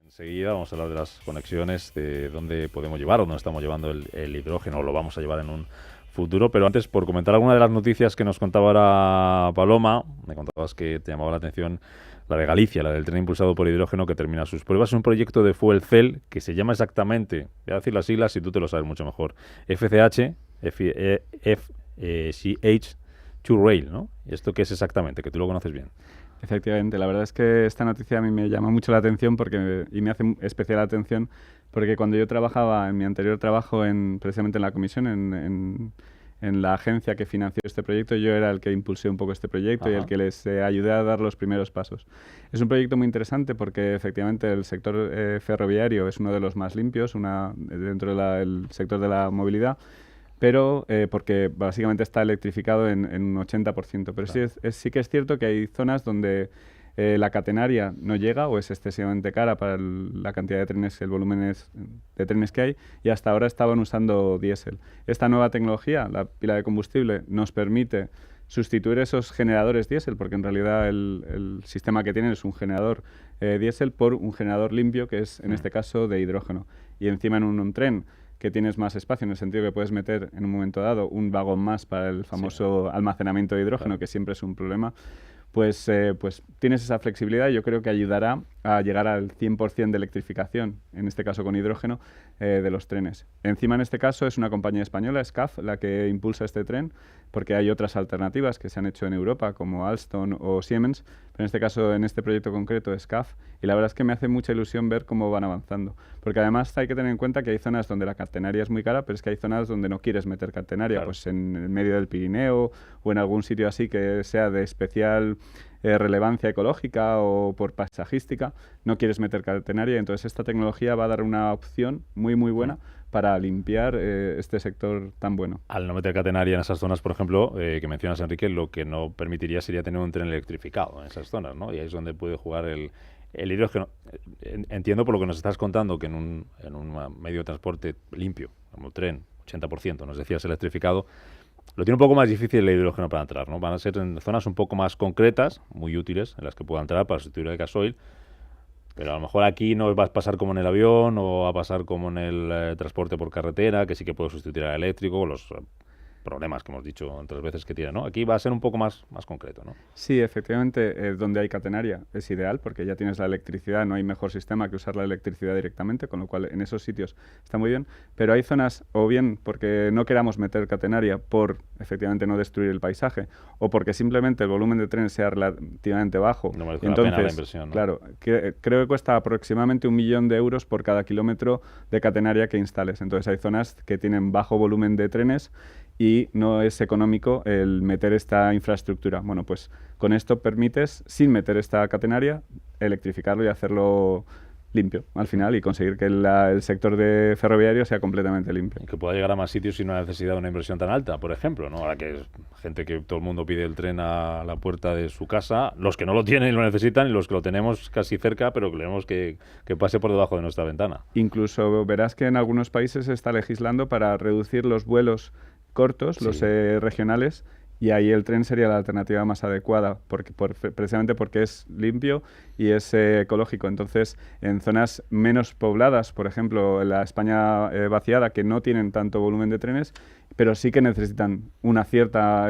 Enseguida vamos a hablar de las conexiones, de dónde podemos llevar o dónde estamos llevando el hidrógeno, o lo vamos a llevar en un futuro. Pero antes, por comentar alguna de las noticias que nos contaba ahora Paloma, me contabas que te llamaba la atención la de Galicia, la del tren impulsado por hidrógeno que termina sus pruebas. Es un proyecto de Fuel Cell que se llama exactamente, voy a decir las siglas si tú te lo sabes mucho mejor, FCH, FCH2 Rail, ¿no? ¿Y esto qué es exactamente? Que tú lo conoces bien. Efectivamente, la verdad es que esta noticia a mí me llama mucho la atención y me hace especial atención porque cuando yo trabajaba en mi anterior trabajo precisamente en la comisión, en la agencia que financió este proyecto, yo era el que impulsé un poco este proyecto. Ajá. Y el que les ayudé a dar los primeros pasos. Es un proyecto muy interesante porque efectivamente el sector ferroviario es uno de los más limpios dentro del sector de la movilidad, pero porque básicamente está electrificado en un 80%. Pero claro, sí que es cierto que hay zonas donde la catenaria no llega o es excesivamente cara para la cantidad de trenes, el volumen de trenes que hay, y hasta ahora estaban usando diésel. Esta nueva tecnología, la pila de combustible, nos permite sustituir esos generadores diésel, porque en realidad el sistema que tienen es un generador diésel por un generador limpio, que es en este caso de hidrógeno. Y encima en un tren que tienes más espacio, en el sentido que puedes meter en un momento dado un vagón más para el famoso almacenamiento de hidrógeno, claro, que siempre es un problema, pues tienes esa flexibilidad y yo creo que ayudará a llegar al 100% de electrificación, en este caso con hidrógeno, de los trenes. Encima, en este caso, es una compañía española, SCAF, la que impulsa este tren, porque hay otras alternativas que se han hecho en Europa, como Alstom o Siemens, pero en este caso, en este proyecto concreto, es SCAF, y la verdad es que me hace mucha ilusión ver cómo van avanzando, porque además hay que tener en cuenta que hay zonas donde la catenaria es muy cara, pero es que hay zonas donde no quieres meter catenaria, claro, pues en el medio del Pirineo o en algún sitio así que sea de especial relevancia ecológica o por paisajística, no quieres meter catenaria, entonces esta tecnología va a dar una opción muy buena para limpiar este sector tan bueno. Al no meter catenaria en esas zonas, por ejemplo, que mencionas, Enrique, lo que no permitiría sería tener un tren electrificado en esas zonas, ¿no? Y ahí es donde puede jugar el hidrógeno. Entiendo por lo que nos estás contando que en un medio de transporte limpio, como el tren, 80%, nos decías electrificado, lo tiene un poco más difícil el hidrógeno para entrar, ¿no? Van a ser en zonas un poco más concretas, muy útiles, en las que pueda entrar para sustituir el gasoil, pero a lo mejor aquí no va a pasar como en el avión o va a pasar como en el transporte por carretera, que sí que puede sustituir al eléctrico, los problemas que hemos dicho otras veces que tiene, ¿no? Aquí va a ser un poco más concreto, ¿no? Sí, efectivamente, donde hay catenaria es ideal porque ya tienes la electricidad, no hay mejor sistema que usar la electricidad directamente, con lo cual en esos sitios está muy bien, pero hay zonas, o bien porque no queramos meter catenaria por efectivamente no destruir el paisaje, o porque simplemente el volumen de tren sea relativamente bajo. No merece la pena la inversión, ¿no? Claro, creo que cuesta aproximadamente 1 millón de euros por cada kilómetro de catenaria que instales. Entonces hay zonas que tienen bajo volumen de trenes y no es económico el meter esta infraestructura. Bueno, pues con esto permites, sin meter esta catenaria, electrificarlo y hacerlo limpio al final y conseguir que el sector de ferroviario sea completamente limpio. Y que pueda llegar a más sitios sin una necesidad de una inversión tan alta, por ejemplo, ¿no? Ahora que gente que todo el mundo pide el tren a la puerta de su casa, los que no lo tienen y lo necesitan y los que lo tenemos casi cerca, pero queremos que pase por debajo de nuestra ventana. Incluso verás que en algunos países se está legislando para reducir los vuelos cortos, sí, los regionales, y ahí el tren sería la alternativa más adecuada, precisamente porque es limpio y es ecológico. Entonces, en zonas menos pobladas, por ejemplo, en la España vaciada, que no tienen tanto volumen de trenes, pero sí que necesitan una cierta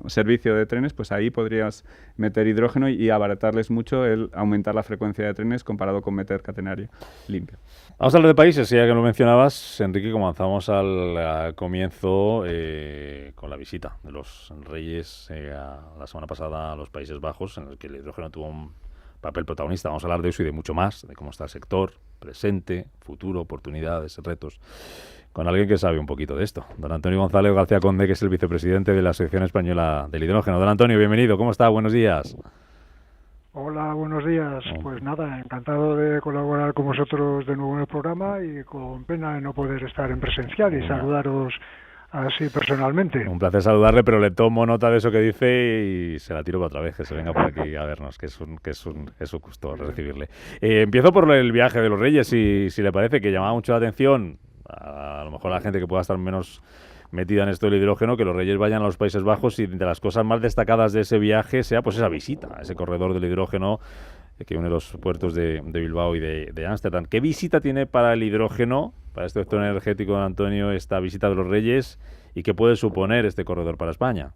servicio de trenes, pues ahí podrías meter hidrógeno y abaratarles mucho el aumentar la frecuencia de trenes comparado con meter catenaria limpio. Vamos a hablar de países, ya que lo mencionabas, Enrique, como avanzamos al comienzo con la visita de los reyes la semana pasada a los Países Bajos, en el que el hidrógeno tuvo un papel protagonista. Vamos a hablar de eso y de mucho más, de cómo está el sector, presente, futuro, oportunidades, retos, con alguien que sabe un poquito de esto. Don Antonio González García Conde, que es el vicepresidente de la Asociación Española del Hidrógeno. Don Antonio, bienvenido. ¿Cómo está? Buenos días. Hola, buenos días. Pues nada, encantado de colaborar con vosotros de nuevo en el programa y con pena de no poder estar en presencial y saludaros así personalmente. Un placer saludarle, pero le tomo nota de eso que dice y se la tiro para otra vez, que se venga por aquí a vernos, que es un gusto recibirle. Empiezo por el viaje de los Reyes, si le parece, que llamaba mucho la atención, a lo mejor a la gente que pueda estar menos metida en esto del hidrógeno, que los Reyes vayan a los Países Bajos y de las cosas más destacadas de ese viaje sea pues esa visita a ese corredor del hidrógeno que une los puertos de Bilbao y de Ámsterdam. ¿Qué visita tiene para el hidrógeno, para este sector energético, Antonio, esta visita de los Reyes, y qué puede suponer este corredor para España?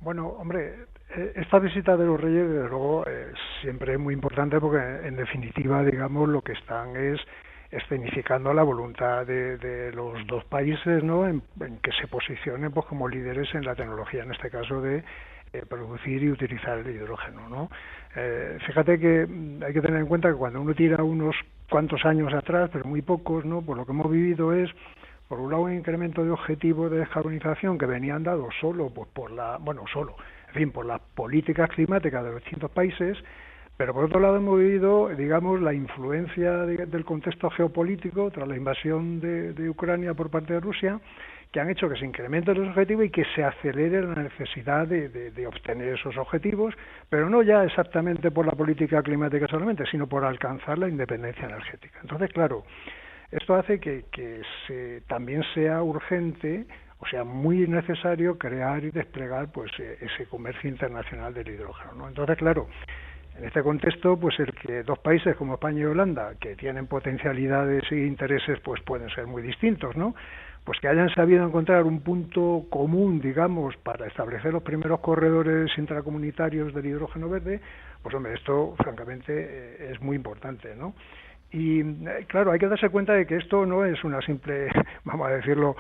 Bueno, hombre, esta visita de los Reyes, desde luego, siempre es muy importante porque, en definitiva, digamos, lo que están es escenificando la voluntad de los dos países, ¿no?, en que se posicionen pues como líderes en la tecnología, en este caso de producir y utilizar el hidrógeno, ¿no? Fíjate que hay que tener en cuenta que cuando uno tira unos cuantos años atrás, pero muy pocos, ¿no?, pues lo que hemos vivido es, por un lado, un incremento de objetivos de descarbonización que venían dados solo pues por por las políticas climáticas de los distintos países, pero por otro lado hemos vivido, digamos, la influencia del contexto geopolítico tras la invasión de Ucrania por parte de Rusia, que han hecho que se incrementen los objetivos y que se acelere la necesidad de obtener esos objetivos, pero no ya exactamente por la política climática solamente, sino por alcanzar la independencia energética. Entonces, claro, esto hace que también sea urgente, o sea, muy necesario crear y desplegar pues ese comercio internacional del hidrógeno, ¿no? Entonces, claro, en este contexto, pues el que dos países como España y Holanda, que tienen potencialidades e intereses, pues pueden ser muy distintos, ¿no?, pues que hayan sabido encontrar un punto común, digamos, para establecer los primeros corredores intracomunitarios del hidrógeno verde, pues hombre, esto francamente es muy importante, ¿no? Y claro, hay que darse cuenta de que esto no es una simple, vamos a decirlo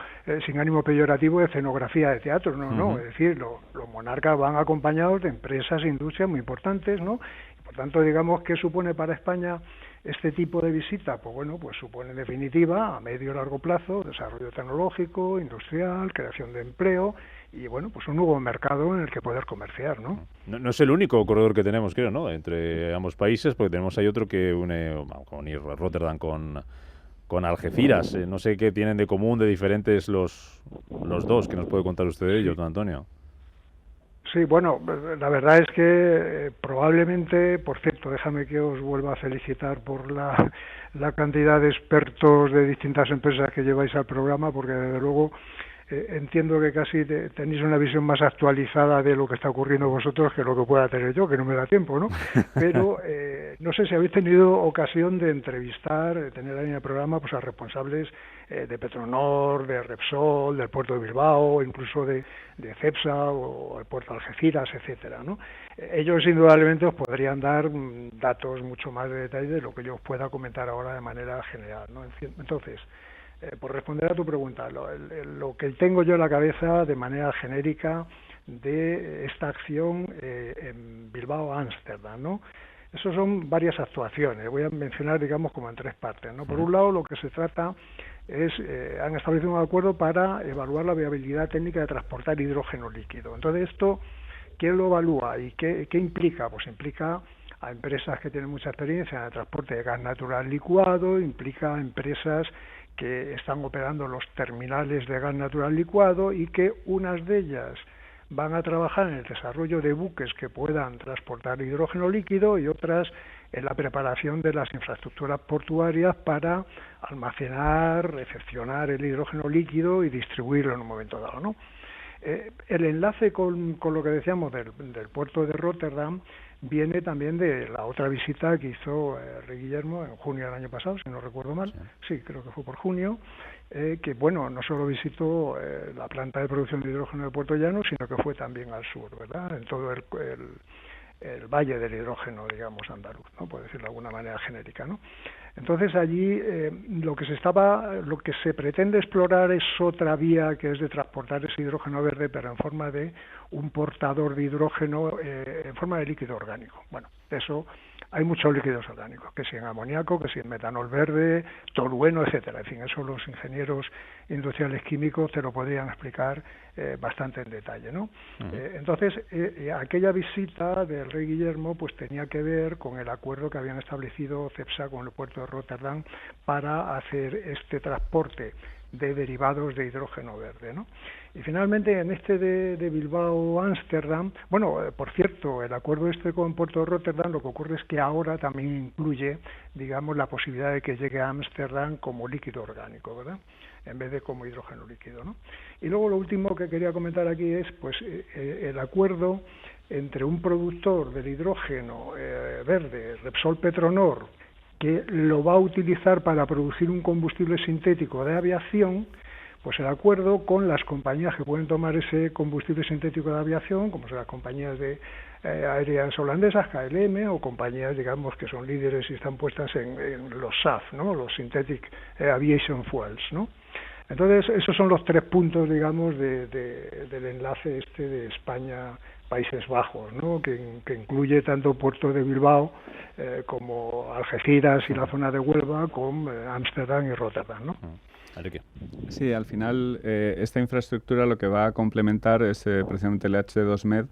sin ánimo peyorativo, escenografía de teatro, no, es decir, los monarcas van acompañados de empresas e industrias muy importantes, ¿no? Y por tanto, digamos, ¿qué supone para España este tipo de visita? Pues bueno, pues supone en definitiva, a medio y largo plazo, desarrollo tecnológico, industrial, creación de empleo y bueno, pues un nuevo mercado en el que poder comerciar, ¿no? No es el único corredor que tenemos, creo, ¿no?, entre ambos países, porque tenemos ahí otro que une Rotterdam con Algeciras. No sé qué tienen de común, de diferentes los dos. ¿Qué nos puede contar usted de ellos, don Antonio? Sí, bueno, la verdad es que probablemente, por cierto, déjame que os vuelva a felicitar por la cantidad de expertos de distintas empresas que lleváis al programa, porque desde luego entiendo que casi tenéis una visión más actualizada de lo que está ocurriendo vosotros que lo que pueda tener yo, que no me da tiempo, ¿no? Pero no sé si habéis tenido ocasión de entrevistar, tener ahí en el programa, pues a responsables de Petronor, de Repsol, del puerto de Bilbao, incluso de Cepsa o el puerto de Algeciras, etcétera, ¿no? Ellos indudablemente os podrían dar datos mucho más de detalle de lo que yo os pueda comentar ahora de manera general, ¿no? Entonces, por responder a tu pregunta, lo que tengo yo en la cabeza de manera genérica de esta acción en Bilbao-Ámsterdam, ¿no? Eso son varias actuaciones, voy a mencionar, digamos, como en tres partes, ¿no? Por un lado, lo que se trata es, han establecido un acuerdo para evaluar la viabilidad técnica de transportar hidrógeno líquido. Entonces, esto, ¿quién lo evalúa y qué implica? Pues implica a empresas que tienen mucha experiencia en el transporte de gas natural licuado, implica a empresas que están operando los terminales de gas natural licuado y que unas de ellas van a trabajar en el desarrollo de buques que puedan transportar hidrógeno líquido y otras en la preparación de las infraestructuras portuarias para almacenar, recepcionar el hidrógeno líquido y distribuirlo en un momento dado, ¿no? El enlace con lo que decíamos del puerto de Rotterdam viene también de la otra visita que hizo Rey Guillermo en junio del año pasado, si no recuerdo mal, sí, creo que fue por junio, que bueno, no solo visitó la planta de producción de hidrógeno de Puerto Llano, sino que fue también al sur, ¿verdad?, en todo el valle del hidrógeno, digamos, andaluz, ¿no?, por decirlo de alguna manera genérica, ¿no? Entonces allí lo que se pretende explorar es otra vía, que es de transportar ese hidrógeno verde, pero en forma de un portador de hidrógeno en forma de líquido orgánico. Bueno, eso hay muchos líquidos orgánicos, que si en amoníaco, que si en metanol verde, tolueno, etcétera. En fin, eso los ingenieros industriales químicos te lo podrían explicar bastante en detalle, ¿no? Entonces, aquella visita del Rey Guillermo pues tenía que ver con el acuerdo que habían establecido Cepsa con el puerto de Rotterdam para hacer este transporte de derivados de hidrógeno verde, ¿no? Y finalmente en este de Bilbao-Ámsterdam, bueno, por cierto, el acuerdo este con Puerto de Rotterdam, lo que ocurre es que ahora también incluye, digamos, la posibilidad de que llegue a Ámsterdam como líquido orgánico, ¿verdad?, en vez de como hidrógeno líquido, ¿no? Y luego lo último que quería comentar aquí es, pues, el acuerdo entre un productor del hidrógeno verde, Repsol Petronor, que lo va a utilizar para producir un combustible sintético de aviación, pues el acuerdo con las compañías que pueden tomar ese combustible sintético de aviación, como son las compañías aéreas holandesas, KLM, o compañías, digamos, que son líderes y están puestas en los SAF, ¿no? Los Synthetic Aviation Fuels, ¿no? Entonces, esos son los 3 puntos, digamos, del enlace de España Países Bajos, ¿no? Que incluye tanto Puerto de Bilbao como Algeciras y la zona de Huelva, con Ámsterdam y Rotterdam, ¿no? Enrique. Sí, al final esta infraestructura lo que va a complementar es precisamente el H2Med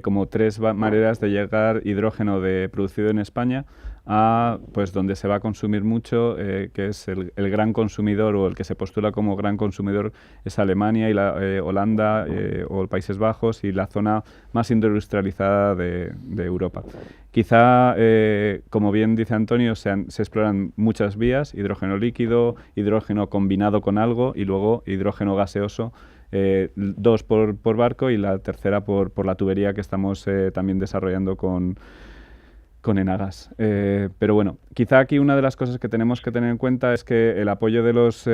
como 3 maneras de llegar hidrógeno producido en España a pues donde se va a consumir mucho, que es el gran consumidor, o el que se postula como gran consumidor es Alemania y Holanda o Países Bajos, y la zona más industrializada de Europa. Quizá, como bien dice Antonio, se exploran muchas vías: hidrógeno líquido, hidrógeno combinado con algo y luego hidrógeno gaseoso. 2 por barco y la tercera por la tubería que estamos también desarrollando con Enagas. Pero bueno, quizá aquí una de las cosas que tenemos que tener en cuenta es que el apoyo de los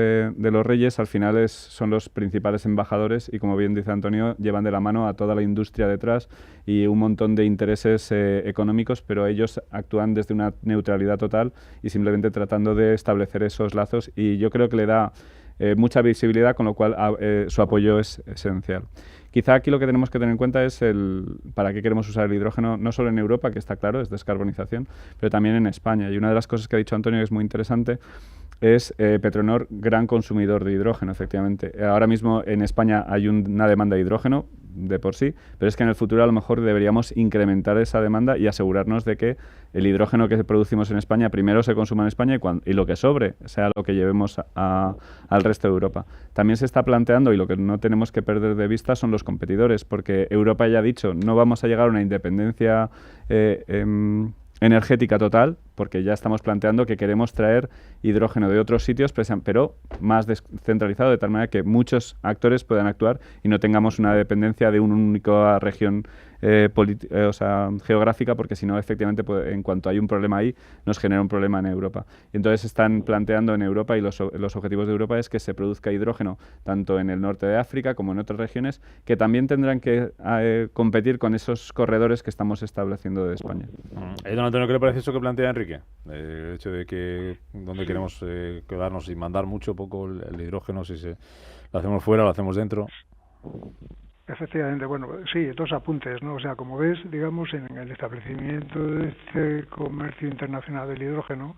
reyes al final son los principales embajadores, y como bien dice Antonio, llevan de la mano a toda la industria detrás y un montón de intereses económicos, pero ellos actúan desde una neutralidad total y simplemente tratando de establecer esos lazos, y yo creo que le da mucha visibilidad, con lo cual su apoyo es esencial. Quizá aquí lo que tenemos que tener en cuenta es para qué queremos usar el hidrógeno, no solo en Europa, que está claro, es descarbonización, pero también en España. Y una de las cosas que ha dicho Antonio que es muy interesante es Petronor, gran consumidor de hidrógeno, efectivamente. Ahora mismo en España hay una demanda de hidrógeno de por sí, pero es que en el futuro a lo mejor deberíamos incrementar esa demanda y asegurarnos de que el hidrógeno que producimos en España primero se consuma en España y lo que sobre sea lo que llevemos al resto de Europa. También se está planteando, y lo que no tenemos que perder de vista son los competidores, porque Europa ya ha dicho, no vamos a llegar a una independencia energética total, porque ya estamos planteando que queremos traer hidrógeno de otros sitios, pero más descentralizado, de tal manera que muchos actores puedan actuar y no tengamos una dependencia de una única región geográfica, porque si no, efectivamente, en cuanto hay un problema ahí, nos genera un problema en Europa. Y entonces están planteando en Europa, y los objetivos de Europa es que se produzca hidrógeno tanto en el norte de África como en otras regiones, que también tendrán que competir con esos corredores que estamos estableciendo de España. Don Antonio, ¿qué le parece eso que plantea Enrique? El hecho de que donde queremos quedarnos y mandar mucho o poco el hidrógeno, si lo hacemos fuera o lo hacemos dentro. Efectivamente, bueno, sí, 2 apuntes, ¿no? O sea, como ves, digamos, en el establecimiento de este comercio internacional del hidrógeno,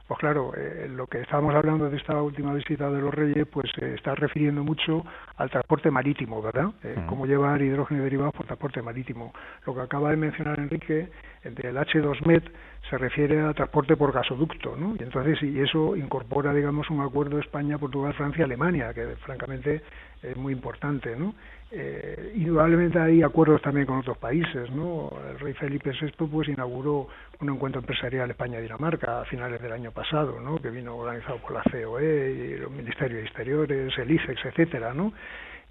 pues claro, lo que estábamos hablando de esta última visita de los Reyes, pues se está refiriendo mucho al transporte marítimo, ¿verdad? Cómo llevar hidrógeno y derivados por transporte marítimo. Lo que acaba de mencionar Enrique, del H2Med, se refiere a transporte por gasoducto, ¿no? Y entonces, y eso incorpora, digamos, un acuerdo España, Portugal, Francia, Alemania, que francamente es muy importante, ¿no? Indudablemente hay acuerdos también con otros países, ¿no? El rey Felipe VI pues inauguró un encuentro empresarial España-Dinamarca a finales del año pasado, ¿no? Que vino organizado por la COE y los Ministerios de Exteriores, el ICEX, etcétera, ¿no?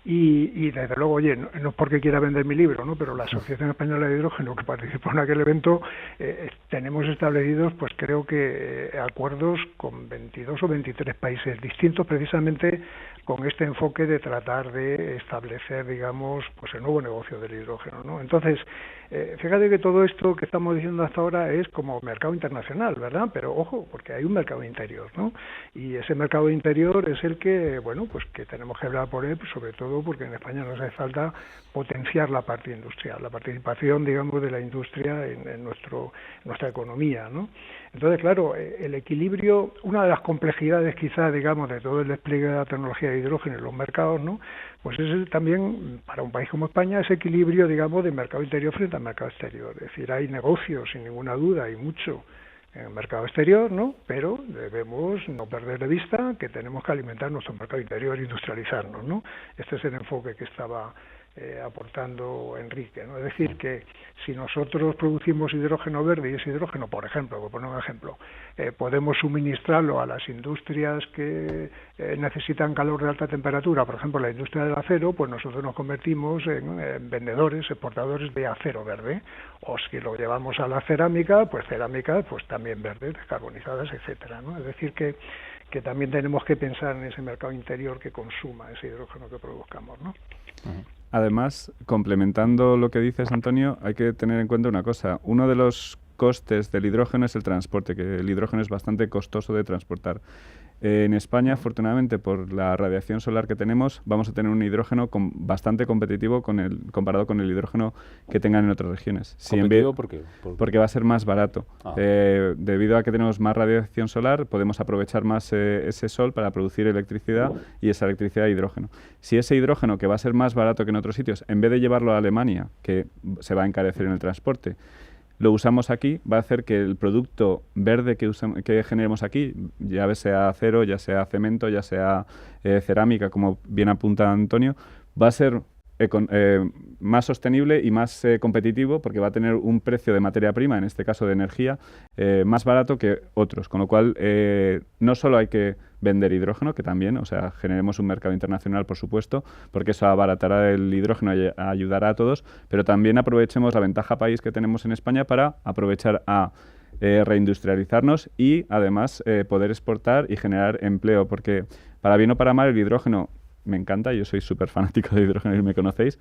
Y desde luego, oye, no es porque quiera vender mi libro, ¿no? Pero la Asociación Española de Hidrógeno, que participó en aquel evento, tenemos establecidos, pues creo que acuerdos con 22 o 23 países distintos, precisamente con este enfoque de tratar de establecer, digamos, pues el nuevo negocio del hidrógeno, ¿no? Entonces, fíjate que todo esto que estamos diciendo hasta ahora es como mercado internacional, ¿verdad? Pero ojo, porque hay un mercado interior, ¿no? Y ese mercado interior es el que, bueno, pues que tenemos que hablar por él, pues sobre todo porque en España nos hace falta potenciar la parte industrial, la participación, digamos, de la industria en nuestra economía, ¿no? Entonces, claro, el equilibrio, una de las complejidades quizás, digamos, de todo el despliegue de la tecnología de hidrógeno en los mercados, ¿no? Pues es también, para un país como España, ese equilibrio, digamos, de mercado interior frente al mercado exterior. Es decir, hay negocios, sin ninguna duda, hay mucho en el mercado exterior, ¿no? Pero debemos no perder de vista que tenemos que alimentar nuestro mercado interior e industrializarnos, ¿no? Este es el enfoque que estaba aportando Enrique, ¿no? Es decir, que si nosotros producimos hidrógeno verde, y ese hidrógeno, por ejemplo, por poner un ejemplo, podemos suministrarlo a las industrias que necesitan calor de alta temperatura, por ejemplo, la industria del acero, pues nosotros nos convertimos en vendedores, exportadores de acero verde. O si lo llevamos a la cerámica, pues también verdes, descarbonizadas, etcétera, ¿no? Es decir, que también tenemos que pensar en ese mercado interior que consuma ese hidrógeno que produzcamos, ¿no? Además, complementando lo que dices, Antonio, hay que tener en cuenta una cosa. Uno de los costes del hidrógeno es el transporte, que el hidrógeno es bastante costoso de transportar. En España, afortunadamente, por la radiación solar que tenemos, vamos a tener un hidrógeno bastante competitivo comparado con el hidrógeno que tengan en otras regiones. ¿Competitivo por qué? Porque va a ser más barato. Debido a que tenemos más radiación solar, podemos aprovechar más ese sol para producir electricidad y esa electricidad hidrógeno. Si ese hidrógeno, que va a ser más barato que en otros sitios, en vez de llevarlo a Alemania, que se va a encarecer en el transporte, lo usamos aquí, va a hacer que el producto verde que generemos aquí, ya sea acero, ya sea cemento, ya sea cerámica, como bien apunta Antonio, va a ser más sostenible y más competitivo, porque va a tener un precio de materia prima, en este caso de energía, más barato que otros. Con lo cual, no solo hay que vender hidrógeno, que también, o sea, generemos un mercado internacional, por supuesto, porque eso abaratará el hidrógeno y ayudará a todos, pero también aprovechemos la ventaja país que tenemos en España para aprovechar a reindustrializarnos y, además, poder exportar y generar empleo, porque para bien o para mal el hidrógeno me encanta, yo soy súper fanático de hidrógeno y me conocéis,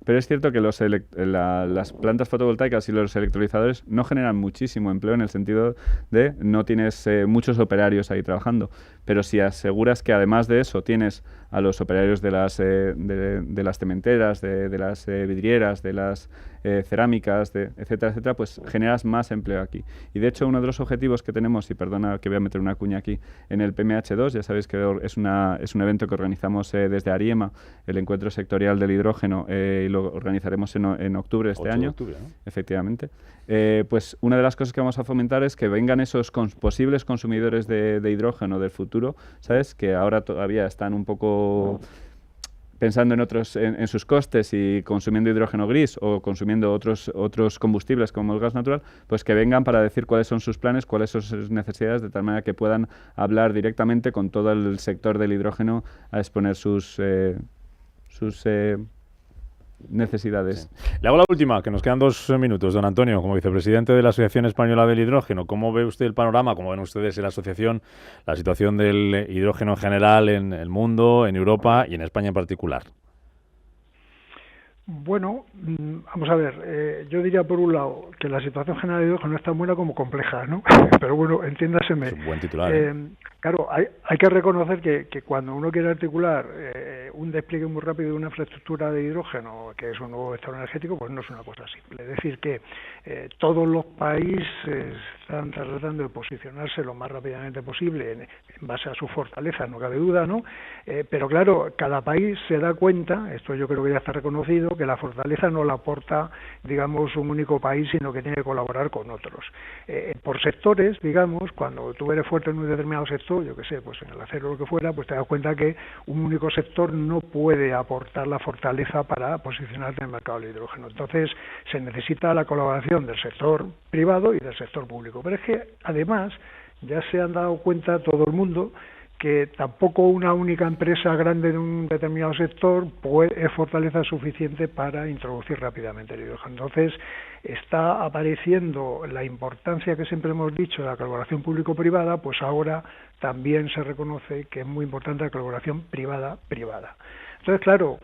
pero es cierto que las plantas fotovoltaicas y los electrolizadores no generan muchísimo empleo, en el sentido de no tienes muchos operarios ahí trabajando, pero si aseguras que además de eso tienes a los operarios de las cementeras, de las vidrieras, de las cerámicas, etcétera, etcétera, pues generas más empleo aquí. Y de hecho, uno de los objetivos que tenemos, y perdona que voy a meter una cuña aquí, en el PMH2, ya sabéis que es un evento que organizamos desde Ariema, el encuentro sectorial del hidrógeno, y lo organizaremos en octubre de este año. Octubre, ¿no? Efectivamente. Pues una de las cosas que vamos a fomentar es que vengan esos posibles consumidores de hidrógeno del futuro, ¿sabes? Que ahora todavía están un poco pensando en sus costes y consumiendo hidrógeno gris o consumiendo otros combustibles como el gas natural, pues que vengan para decir cuáles son sus planes, cuáles son sus necesidades, de tal manera que puedan hablar directamente con todo el sector del hidrógeno a exponer sus necesidades. Sí. Le hago la última, que nos quedan 2 minutos, don Antonio, como vicepresidente de la Asociación Española del Hidrógeno. ¿Cómo ve usted el panorama? ¿Cómo ven ustedes en la asociación la situación del hidrógeno en general en el mundo, en Europa y en España en particular? Bueno, vamos a ver, yo diría por un lado que la situación general de hidrógeno no es tan buena como compleja, ¿no? Pero bueno, entiéndaseme. Es un buen titular. Claro, hay que reconocer que cuando uno quiere articular un despliegue muy rápido de una infraestructura de hidrógeno, que es un nuevo vector energético, pues no es una cosa simple. Es decir, que todos los países están tratando de posicionarse lo más rápidamente posible en base a su fortaleza, no cabe duda, ¿no? Pero claro, cada país se da cuenta, esto yo creo que ya está reconocido, que la fortaleza no la aporta, digamos, un único país, sino que tiene que colaborar con otros. Por sectores, digamos, cuando tú eres fuerte en un determinado sector, yo qué sé, pues en el acero o lo que fuera, pues te das cuenta que un único sector no puede aportar la fortaleza para posicionarte en el mercado del hidrógeno. Entonces, se necesita la colaboración del sector privado y del sector público. Pero es que, además, ya se han dado cuenta todo el mundo que tampoco una única empresa grande de un determinado sector es fortaleza suficiente para introducir rápidamente el hidrógeno. Entonces, está apareciendo la importancia que siempre hemos dicho de la colaboración público-privada, pues ahora también se reconoce que es muy importante la colaboración privada-privada. Entonces, claro,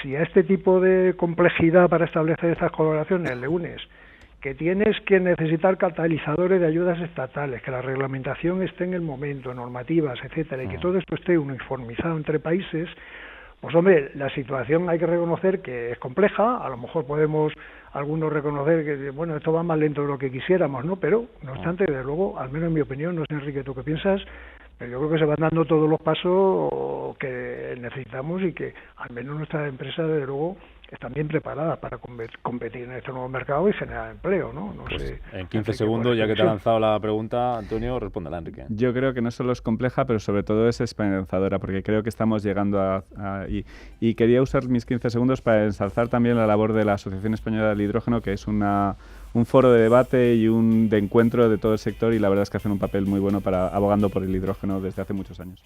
si a este tipo de complejidad para establecer estas colaboraciones le unes que tienes que necesitar catalizadores de ayudas estatales, que la reglamentación esté en el momento, normativas, etcétera, y que todo esto esté uniformizado entre países, pues hombre, la situación hay que reconocer que es compleja. A lo mejor podemos algunos reconocer que, bueno, esto va más lento de lo que quisiéramos, ¿no? Pero, no obstante, desde luego, al menos en mi opinión, no sé, Enrique, ¿tú qué piensas? Pero yo creo que se van dando todos los pasos que necesitamos y que al menos nuestra empresa, desde luego, están bien preparadas para competir en este nuevo mercado y generar empleo, ¿no? No Pues sé. en 15 segundos, ya que te ha lanzado la pregunta, Antonio, respóndela, Enrique. Yo creo que no solo es compleja, pero sobre todo es esperanzadora, porque creo que estamos llegando y quería usar mis 15 segundos para ensalzar también la labor de la Asociación Española del Hidrógeno, que es un foro de debate y de encuentro de todo el sector, y la verdad es que hacen un papel muy bueno abogando por el hidrógeno desde hace muchos años.